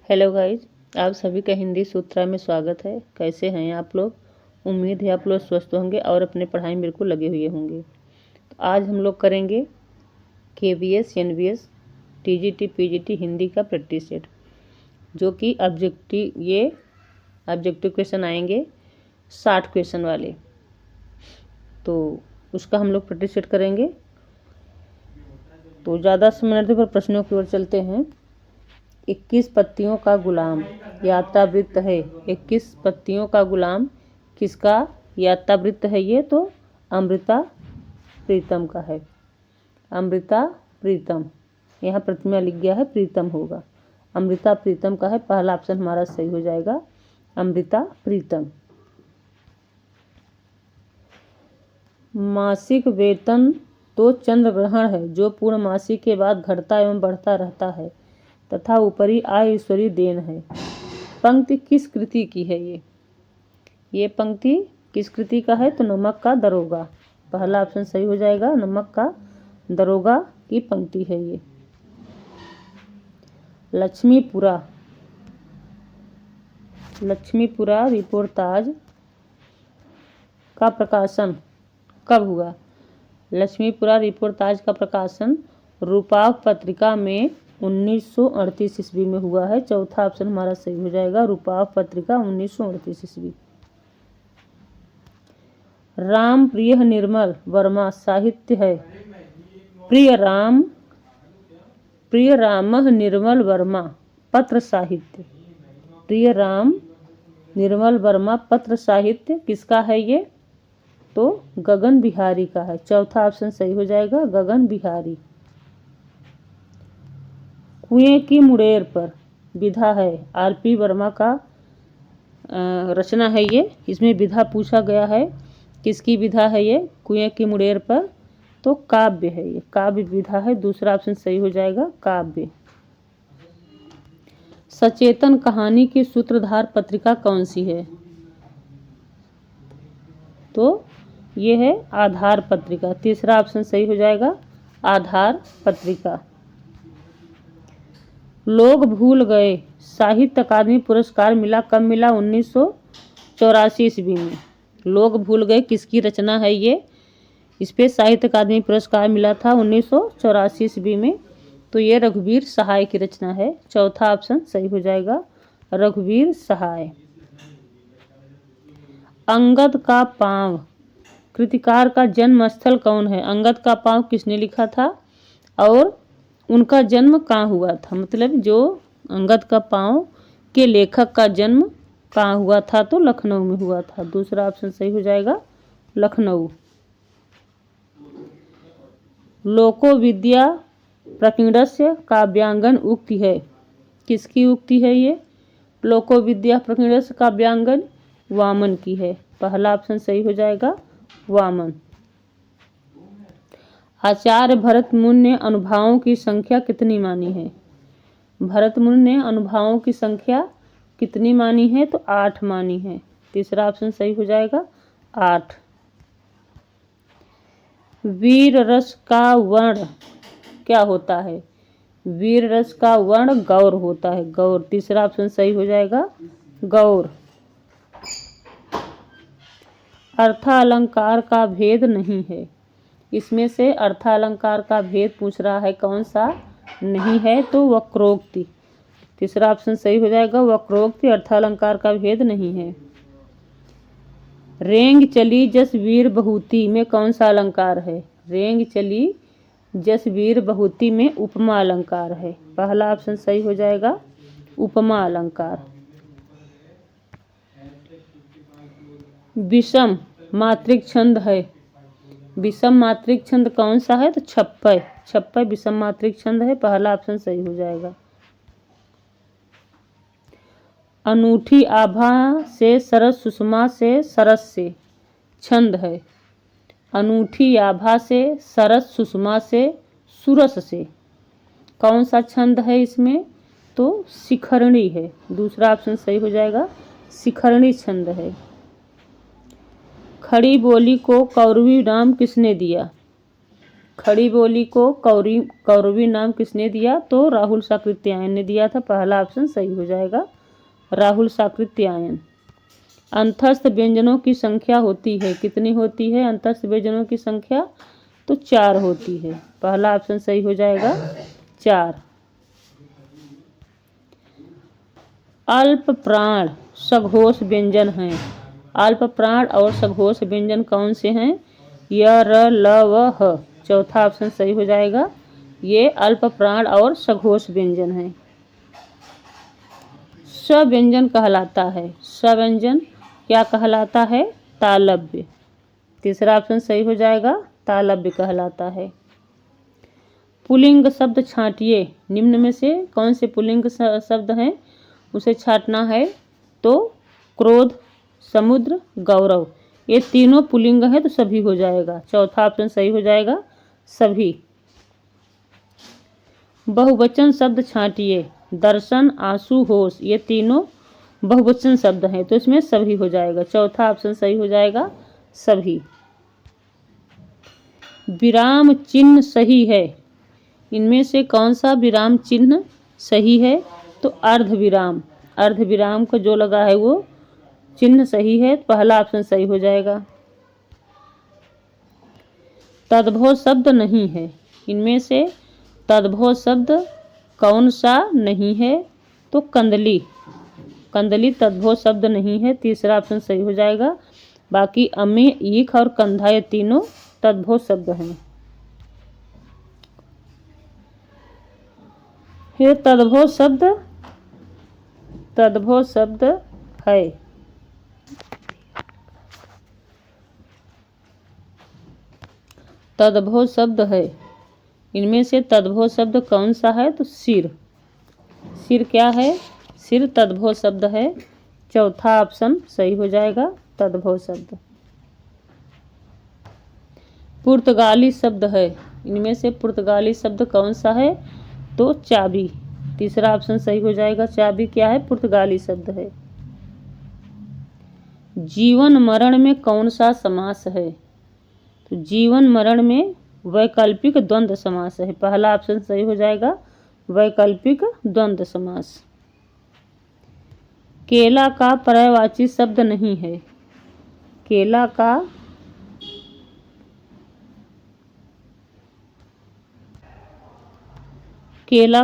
Hello guys, आप सभी का हिंदी सूत्रा में स्वागत है। कैसे हैं आप लोग? उम्मीद है आप लोग स्वस्थ होंगे और अपने पढ़ाई में बिल्कुल लगे हुए होंगे। तो आज हम लोग करेंगे KVS, NVS, TGT, PGT Hindi का प्रैक्टिस सेट, जो कि ऑब्जेक्टिव क्वेश्चन आएंगे 60 क्वेश्चन वाले। तो उसका हम लोग प्रैक्टिस सेट करेंगे। तो ज़्यादा समय न देकर प्रश्नों की ओर चलते हैं। 21 पत्तियों का गुलाम यात्रावृत्त है। 21 पत्तियों का गुलाम किसका यात्रावृत्त है? ये तो अमृता प्रीतम का है। अमृता प्रीतम, यहाँ प्रतिमा लिख गया है, प्रीतम होगा। अमृता प्रीतम का है। पहला ऑप्शन हमारा सही हो जाएगा, अमृता प्रीतम। मासिक वेतन तो चंद्र ग्रहण है, जो पूर्णमासी के बाद घटता एवं बढ़ता रहता है तथा ऊपरी आय ईश्वरी देन है। पंक्ति किस कृति की है? ये पंक्ति किस कृति का है? तो नमक का दरोगा। पहला ऑप्शन सही हो जाएगा, नमक का दरोगा की पंक्ति है ये। लक्ष्मीपुरा रिपोर्टाज का प्रकाशन कब हुआ? लक्ष्मीपुरा रिपोर्टाज का प्रकाशन रूपाव पत्रिका में 1938 ईस्वी में हुआ है। चौथा ऑप्शन हमारा सही हो जाएगा, रूपाव पत्रिका 1938 ईस्वी। राम प्रिय निर्मल वर्मा साहित्य है। प्रिय राम निर्मल वर्मा पत्र साहित्य। प्रिय राम निर्मल वर्मा पत्र साहित्य किसका है ये? तो गगन बिहारी का है। चौथा ऑप्शन सही हो जाएगा, गगन बिहारी। कुएं की मुड़ेर पर विधा है। RP वर्मा का रचना है ये। इसमें विधा पूछा गया है, किसकी विधा है ये? कुएं की मुड़ेर पर, तो काव्य है ये, काव्य विधा है। दूसरा ऑप्शन सही हो जाएगा, काव्य। सचेतन कहानी की सूत्रधार पत्रिका कौन सी है? तो ये है आधार पत्रिका। तीसरा ऑप्शन सही हो जाएगा, आधार पत्रिका। लोग भूल गए साहित्य अकादमी पुरस्कार मिला कब मिला? 1984 ईस्वी में। लोग भूल गए किसकी रचना है ये? इस पे साहित्य अकादमी पुरस्कार मिला था 1984 ईस्वी में। तो ये रघुवीर सहाय की रचना है। चौथा ऑप्शन सही हो जाएगा, रघुवीर सहाय। अंगद का पाँव कृतिकार का जन्म स्थल कौन है? अंगद का पाँव किसने लिखा था और उनका जन्म कहाँ हुआ था? मतलब जो अंगद का पाँव के लेखक का जन्म कहाँ हुआ था? तो लखनऊ में हुआ था। दूसरा ऑप्शन सही हो जाएगा, लखनऊ। लोको विद्या प्रकीर्णस्य काव्यांगन उक्ति है। किसकी उक्ति है ये? लोको विद्या प्रकीर्णस्य काव्यांगन वामन की है। पहला ऑप्शन सही हो जाएगा, वामन। आचार्य भरत मुनि ने अनुभावों की संख्या कितनी मानी है? भरत मुनि ने अनुभावों की संख्या कितनी मानी है? तो 8 मानी है। तीसरा ऑप्शन सही हो जाएगा, 8। वीर रस का वर्ण क्या होता है? वीर रस का वर्ण गौर होता है, गौर। तीसरा ऑप्शन सही हो जाएगा, गौर। अर्थालंकार का भेद नहीं है। इसमें से अर्थालंकार का भेद पूछ रहा है, कौन सा नहीं है? तो वक्रोक्ति। तीसरा ऑप्शन सही हो जाएगा, वक्रोक्ति। अर्थालंकार का भेद नहीं है। रेंग चली जस वीर बहुती में कौन सा अलंकार है? रेंग चली जस वीर बहुती में उपमा अलंकार है। पहला ऑप्शन सही हो जाएगा, उपमा अलंकार। विषम मात्रिक छंद है। विषम मात्रिक छंद कौन सा है? तो छप्पय। छप्पय विषम मात्रिक छंद है। पहला ऑप्शन सही हो जाएगा। अनूठी आभा से सरस सुषमा से सरस से छंद है। अनूठी आभा से सरस सुषमा से सुरस से कौन सा छंद है इसमें? तो शिखरणी है। दूसरा ऑप्शन सही हो जाएगा, शिखरणी छंद है। खड़ी बोली को कौरवी नाम किसने दिया? खड़ी बोली को कौरवी नाम किसने दिया? तो राहुल साकृत्यायन ने दिया था। पहला ऑप्शन सही हो जाएगा, राहुल साकृत्यायन। अंतस्थ व्यंजनों की संख्या होती है, कितनी होती है अंतस्थ व्यंजनों की संख्या? तो 4 होती है। पहला ऑप्शन सही हो जाएगा, 4। अल्प प्राण सघोष व्यंजन हैं। अल्प प्राण और सघोष व्यंजन कौन से हैं? य, र, ल, व, ह। चौथा ऑप्शन सही हो जाएगा, ये अल्प प्राण और सघोष व्यंजन हैं। स्व्यंजन कहलाता है, स्व्यंजन क्या कहलाता है? तालव्य। तीसरा ऑप्शन सही हो जाएगा, तालव्य कहलाता है। पुल्लिंग शब्द छांटिए, निम्न में से कौन से पुल्लिंग शब्द हैं उसे छांटना है? तो क्रोध, समुद्र, गौरव, ये तीनों पुल्लिंग है तो सभी हो जाएगा। चौथा ऑप्शन सही हो जाएगा, सभी। बहुवचन शब्द छांटिए, दर्शन, आंसू, होश, ये तीनों बहुवचन शब्द हैं तो इसमें सभी हो जाएगा। चौथा ऑप्शन सही हो जाएगा, सभी। विराम चिन्ह सही है, इनमें से कौन सा विराम चिन्ह सही है? तो अर्धविराम, अर्धविराम को जो लगा है वो चिन्ह सही है। पहला ऑप्शन सही हो जाएगा। तद्भव शब्द नहीं है, इनमें से तद्भव शब्द कौन सा नहीं है? तो कंदली, कंदली तद्भव शब्द नहीं है। तीसरा ऑप्शन सही हो जाएगा। बाकी अमे, ईख और कंधा ये तीनों तद्भव शब्द हैं। ये तद्भव शब्द है। तद्भव शब्द है, इनमें से तद्भव शब्द कौन सा है? तो सिर, सिर क्या है? सिर तद्भव शब्द है। चौथा ऑप्शन सही हो जाएगा, तद्भव शब्द। पुर्तगाली शब्द है, इनमें से पुर्तगाली शब्द कौन सा है? तो चाबी। तीसरा ऑप्शन सही हो जाएगा, चाबी क्या है? पुर्तगाली शब्द है। जीवन मरण में कौन सा समास है? तो जीवन मरण में वैकल्पिक द्वंद्व समास है। पहला ऑप्शन सही हो जाएगा, वैकल्पिक द्वंद्व समास। केला का पर्यायवाची शब्द नहीं है, केला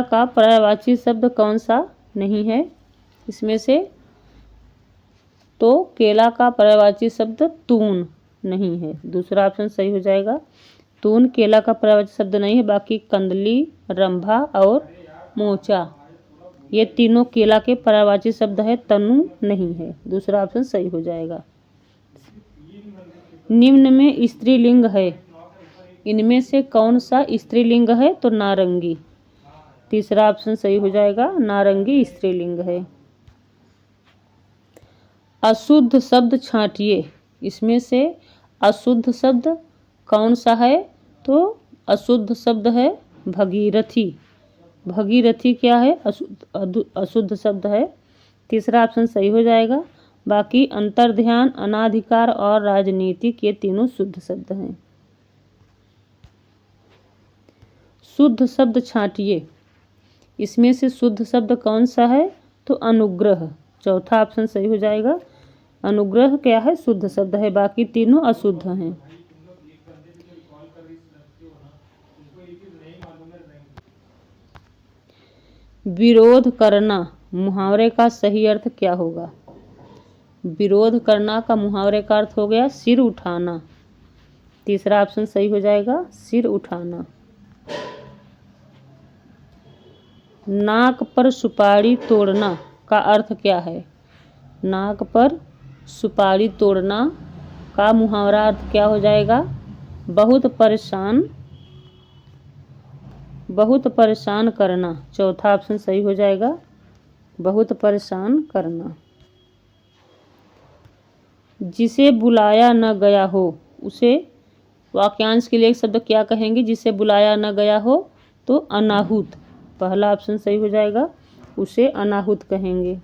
का पर्यायवाची शब्द कौन सा नहीं है इसमें से? तो केला का पर्यायवाची शब्द तून नहीं है। दूसरा ऑप्शन सही हो जाएगा, तून केला का पर्यायवाची शब्द नहीं है। बाकी कंदली, रंभा और मोचा ये तीनों केला के पर्यायवाची शब्द है, तनु नहीं है। दूसरा ऑप्शन सही हो जाएगा। निम्न में स्त्रीलिंग है, इनमें से कौन सा स्त्रीलिंग है? तो नारंगी। तीसरा ऑप्शन सही हो जाएगा, नारंगी स्त्रीलिंग है। अशुद्ध शब्द छांटिए, इसमें से अशुद्ध शब्द कौन सा है? तो अशुद्ध शब्द है भगीरथी। भगीरथी क्या है? अशुद्ध शब्द है। तीसरा ऑप्शन सही हो जाएगा। बाकी अंतर्ध्यान, अनाधिकार और राजनीतिक ये तीनों शुद्ध शब्द हैं। शुद्ध शब्द छांटिए, इसमें से शुद्ध शब्द कौन सा है? तो अनुग्रह। चौथा ऑप्शन सही हो जाएगा, अनुग्रह क्या है? शुद्ध शब्द है। बाकी तीनों अशुद्ध हैं। विरोध करना मुहावरे का सही अर्थ क्या होगा? विरोध करना का मुहावरे का अर्थ हो गया सिर उठाना। तीसरा ऑप्शन सही हो जाएगा, सिर उठाना। नाक पर सुपारी तोड़ना का अर्थ क्या है? नाक पर सुपारी तोड़ना का मुहावरा अर्थ क्या हो जाएगा? बहुत परेशान करना। चौथा ऑप्शन सही हो जाएगा, बहुत परेशान करना। जिसे बुलाया न गया हो उसे वाक्यांश के लिए एक शब्द क्या कहेंगे? जिसे बुलाया न गया हो तो अनाहुत। पहला ऑप्शन सही हो जाएगा, उसे अनाहुत कहेंगे।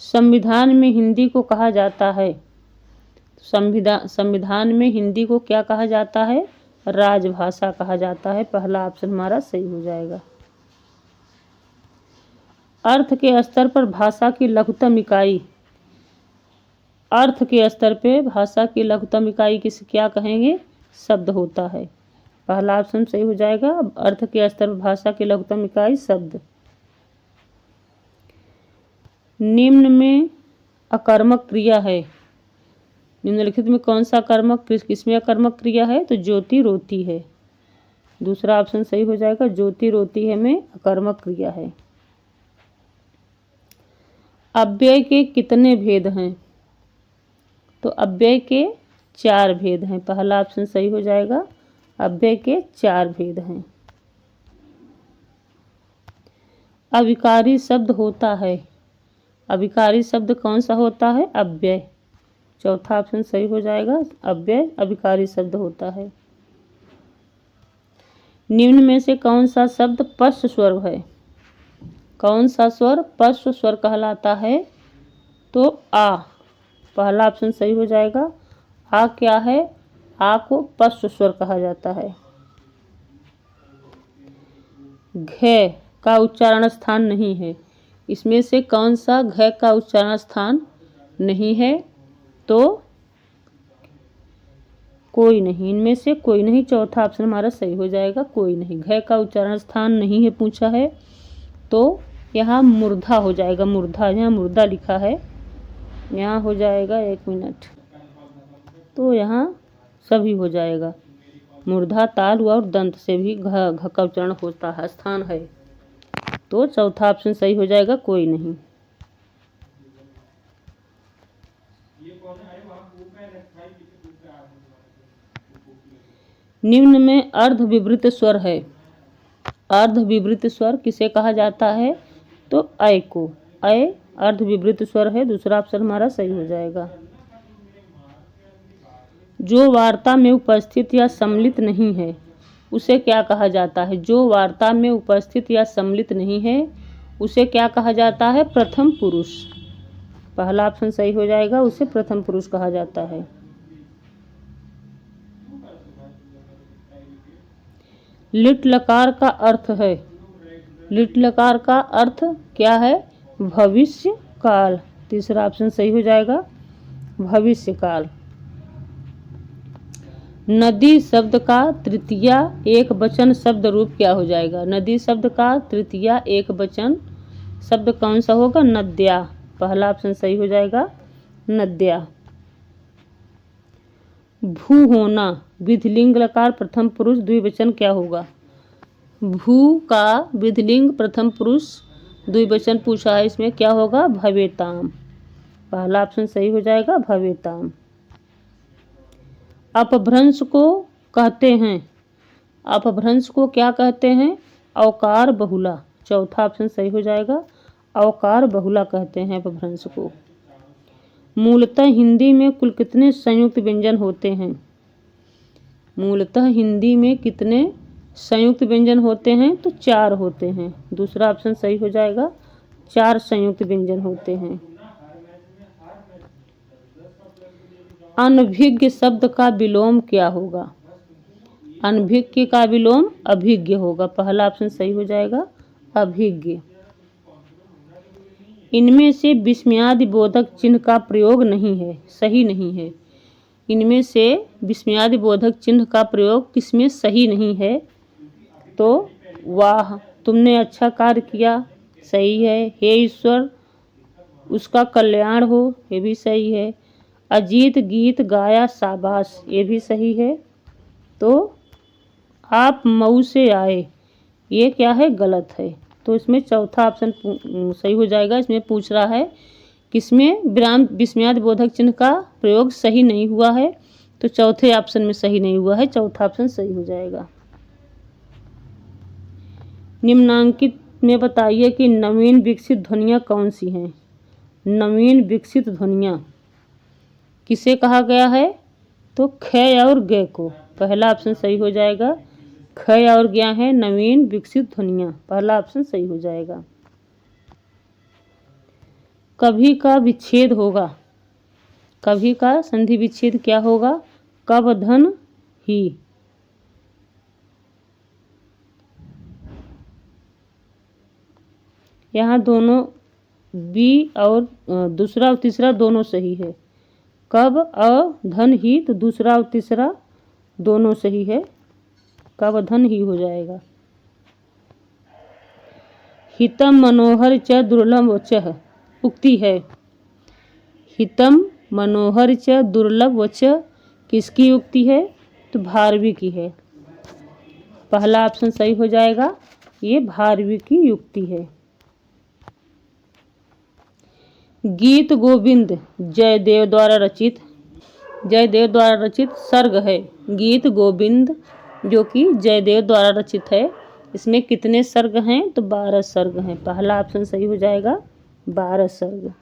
संविधान में हिंदी को कहा जाता है, संविधान में हिंदी को क्या कहा जाता है? राजभाषा कहा जाता है। पहला ऑप्शन हमारा सही हो जाएगा। अर्थ के स्तर पर भाषा की लघुतम इकाई, अर्थ के स्तर पे भाषा की लघुतम इकाई किसे क्या कहेंगे? शब्द होता है। पहला ऑप्शन सही हो जाएगा। अर्थ के स्तर पर भाषा की लघुतम इकाई शब्द। निम्न में अकर्मक क्रिया है, निम्नलिखित में कौन सा कर्मक किसमें अकर्मक क्रिया है? तो ज्योति रोती है। दूसरा ऑप्शन सही हो जाएगा। ज्योति रोती है में अकर्मक क्रिया है। अव्यय के कितने भेद हैं? तो अव्यय के 4 भेद हैं। पहला ऑप्शन सही हो जाएगा। अव्यय के 4 भेद हैं। अविकारी शब्द होता है, अविकारी शब्द कौन सा होता है? अव्यय। चौथा ऑप्शन सही हो जाएगा। अव्यय अविकारी शब्द होता है। निम्न में से कौन सा शब्द पश्च स्वर है? कौन सा स्वर पश्च स्वर कहलाता है? तो आ। पहला ऑप्शन सही हो जाएगा। आ क्या है? आ को पश्च स्वर कहा जाता है। घ का उच्चारण स्थान नहीं है, इसमें से कौन सा घ का उच्चारण स्थान नहीं है? तो कोई नहीं, इनमें से कोई नहीं। चौथा ऑप्शन हमारा सही हो जाएगा। कोई नहीं, घ का उच्चारण स्थान नहीं है पूछा है तो यहाँ मूर्धा हो जाएगा। मूर्धा, यहाँ मुर्दा लिखा है, यहाँ हो जाएगा 1 मिनट, तो यहाँ सभी हो जाएगा। मूर्धा ताल और दंत से भी घ का उच्चारण होता है, स्थान है। तो चौथा ऑप्शन सही हो जाएगा। कोई नहीं। निम्न में अर्ध विवृत स्वर है, अर्ध विवृत स्वर किसे कहा जाता है? तो अय को। अय अर्ध विवृत स्वर है। दूसरा ऑप्शन हमारा सही हो जाएगा। जो वार्ता में उपस्थित या सम्मिलित नहीं है उसे क्या कहा जाता है? जो वार्ता में उपस्थित या सम्मिलित नहीं है उसे क्या कहा जाता है? प्रथम पुरुष। पहला ऑप्शन सही हो जाएगा। उसे प्रथम पुरुष कहा जाता है। लिट लकार का अर्थ है, लिट लकार का अर्थ क्या है? भविष्य काल। तीसरा ऑप्शन सही हो जाएगा। भविष्य काल। नदी शब्द का तृतीया एक वचन शब्द रूप क्या हो जाएगा? नदी शब्द का तृतीया एक वचन शब्द कौन सा होगा? नद्या। पहला ऑप्शन सही हो जाएगा। नद्या। भू होना विधिलिंग लकार प्रथम पुरुष द्विवचन क्या होगा? भू का विधिलिंग प्रथम पुरुष द्विवचन पूछा है, इसमें क्या होगा? भवेताम। पहला ऑप्शन सही हो जाएगा। भवेताम। अपभ्रंश को कहते हैं, अपभ्रंश को क्या कहते हैं? अवकार बहुला। चौथा ऑप्शन सही हो जाएगा। अवकार बहुला कहते हैं अपभ्रंश को। मूलतः हिंदी में कुल कितने संयुक्त व्यंजन होते हैं? मूलतः हिंदी में कितने संयुक्त व्यंजन होते हैं? तो 4 होते हैं। दूसरा ऑप्शन सही हो जाएगा। 4 संयुक्त व्यंजन होते हैं। अनभिज्ञ शब्द का विलोम क्या होगा? अनभिज्ञ का विलोम अभिज्ञ होगा। पहला ऑप्शन सही हो जाएगा। अभिज्ञ। इनमें से विस्मयादि बोधक चिन्ह का प्रयोग नहीं है, सही नहीं है। इनमें से विस्मयादि बोधक चिन्ह का प्रयोग किसमें सही नहीं है? तो वाह तुमने अच्छा कार्य किया, सही है। हे ईश्वर उसका कल्याण हो, ये भी सही है। अजीत गीत गाया शाबाश, ये भी सही है। तो आप मऊ से आए, ये क्या है? गलत है। तो इसमें चौथा ऑप्शन सही हो जाएगा। इसमें पूछ रहा है किसमें विराम विस्मयादि बोधक चिन्ह का प्रयोग सही नहीं हुआ है, तो चौथे ऑप्शन में सही नहीं हुआ है। चौथा ऑप्शन सही हो जाएगा। निम्नांकित में बताइए कि नवीन विकसित ध्वनियाँ कौन सी हैं? नवीन विकसित ध्वनियाँ किसे कहा गया है? तो ख और ग को। पहला ऑप्शन सही हो जाएगा। ख और ज्ञ है नवीन विकसित ध्वनियाँ। पहला ऑप्शन सही हो जाएगा। कभी का विच्छेद होगा, कभी का संधि विच्छेद क्या होगा? कब धन ही। यहाँ दोनों बी और दूसरा और तीसरा दोनों सही है। कब धन ही, तो दूसरा और तीसरा दोनों सही है, कब धन ही हो जाएगा। हितम मनोहर च दुर्लभ वचः उक्ति है। हितम मनोहर च दुर्लभ वचः किसकी उक्ति है, तो भारवी की है। पहला ऑप्शन सही हो जाएगा, ये भारवी की युक्ति है। गीत गोविंद जयदेव द्वारा रचित सर्ग है। गीत गोविंद जो कि जयदेव द्वारा रचित है, इसमें कितने सर्ग हैं, तो 12 सर्ग हैं। पहला ऑप्शन सही हो जाएगा, 12 सर्ग।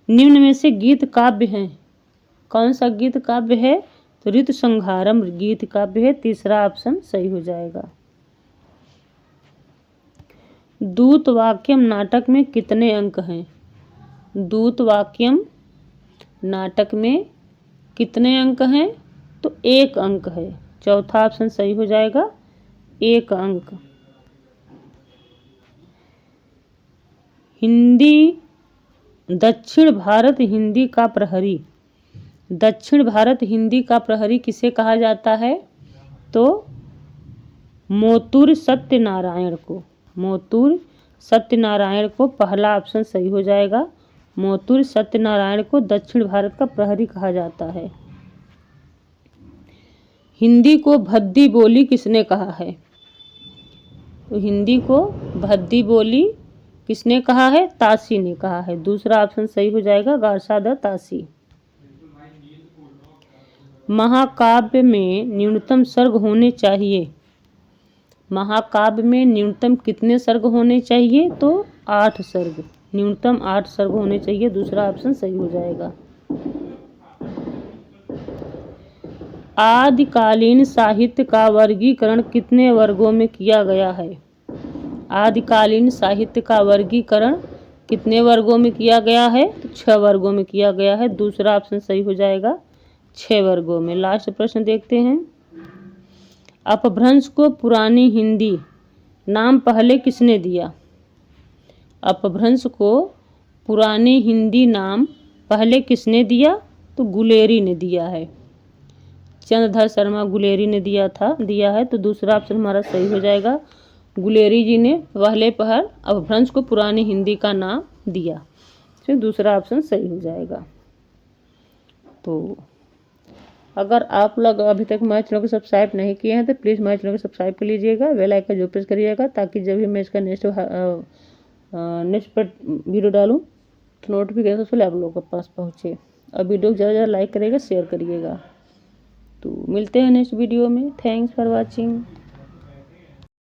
निम्न में से गीत काव्य हैं, कौन सा गीत काव्य है, तो ऋतु संहारम गीत काव्य है। तीसरा ऑप्शन सही हो जाएगा। दूत वाक्यम नाटक में कितने अंक हैं, दूत वाक्यम नाटक में कितने अंक हैं, तो 1 अंक है। चौथा ऑप्शन सही हो जाएगा, 1 अंक। हिंदी दक्षिण भारत हिंदी का प्रहरी, दक्षिण भारत हिंदी का प्रहरी किसे कहा जाता है, तो मोतूर सत्यनारायण को, मोतूर सत्यनारायण को। पहला ऑप्शन सही हो जाएगा, मोतूर सत्यनारायण को दक्षिण भारत का प्रहरी कहा जाता है। हिंदी को भद्दी बोली किसने कहा है, तो हिंदी को भद्दी बोली किसने कहा है, तासी ने कहा है। दूसरा ऑप्शन सही हो जाएगा, गार्सादा तासी। महाकाव्य में न्यूनतम सर्ग होने चाहिए, महाकाव्य में न्यूनतम कितने सर्ग होने चाहिए, तो 8 सर्ग, न्यूनतम 8 सर्ग होने चाहिए। दूसरा ऑप्शन सही हो जाएगा। आदिकालीन साहित्य का वर्गीकरण कितने वर्गों में किया गया है, आदिकालीन साहित्य का वर्गीकरण कितने वर्गों में किया गया है, तो 6 वर्गों में किया गया है। दूसरा ऑप्शन सही हो जाएगा, 6 वर्गों में। लास्ट प्रश्न देखते हैं। अपभ्रंश को पुरानी हिंदी नाम पहले किसने दिया, अपभ्रंश को पुरानी हिंदी नाम पहले किसने दिया, तो गुलेरी ने दिया है, चंद्रधर शर्मा गुलेरी ने दिया है। तो दूसरा ऑप्शन हमारा सही हो जाएगा, गुलेरी जी ने पहले अपभ्रंश को पुरानी हिंदी का नाम दिया, फिर दूसरा ऑप्शन सही हो जाएगा। तो अगर आप लोग अभी तक हमारे चैनल को सब्सक्राइब नहीं किए हैं, तो प्लीज़ हमारे चैनल को सब्सक्राइब कर लीजिएगा, बेल आइकन जो प्रेस करिएगा, ताकि जब भी मैं इसका नेक्स्ट पर वीडियो डालूँ तो नोटिफिकेशन सबसे आप लोगों के पास पहुँचे। और वीडियो को ज़्यादा लाइक करिएगा, शेयर करिएगा। तो मिलते हैं नेक्स्ट वीडियो में। Thanks for watching.